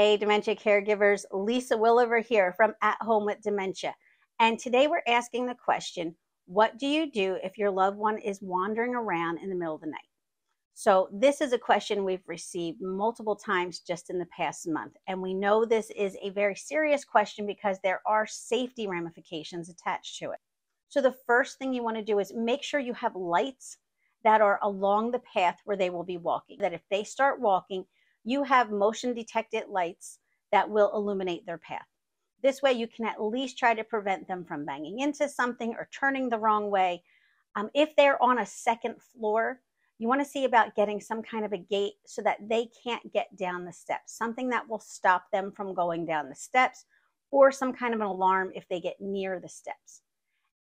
Hey, dementia caregivers, Lisa Williver here from At Home with Dementia. And today we're asking the question, what do you do if your loved one is wandering around in the middle of the night? So this is a question we've received multiple times just in the past month. And we know this is a very serious question because there are safety ramifications attached to it. So the first thing you want to do is make sure you have lights that are along the path where they will be walking. That if they start walking, you have motion detected lights that will illuminate their path. This way you can at least try to prevent them from banging into something or turning the wrong way. If they're on a second floor, you want to see about getting some kind of a gate so that they can't get down the steps, something that will stop them from going down the steps, or some kind of an alarm if they get near the steps.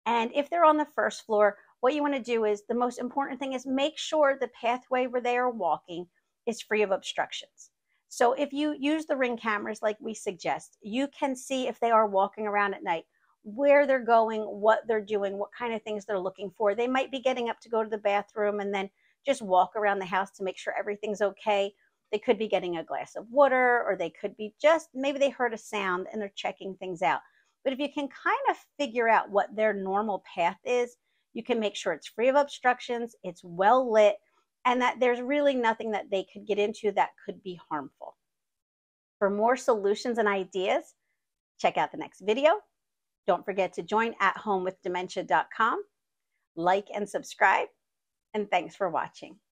And if they're on the first floor, what you want to do is the most important thing is make sure the pathway where they are walking is free of obstructions. So if you use the Ring cameras like we suggest, you can see if they are walking around at night, where they're going, what they're doing, what kind of things they're looking for. They might be getting up to go to the bathroom and then just walk around the house to make sure everything's okay. They could be getting a glass of water, or they could be just, maybe they heard a sound and they're checking things out. But if you can kind of figure out what their normal path is, you can make sure it's free of obstructions, it's well lit, and that there's really nothing that they could get into that could be harmful. For more solutions and ideas, check out the next video. Don't forget to join athomewithdementia.com, like and subscribe, and thanks for watching.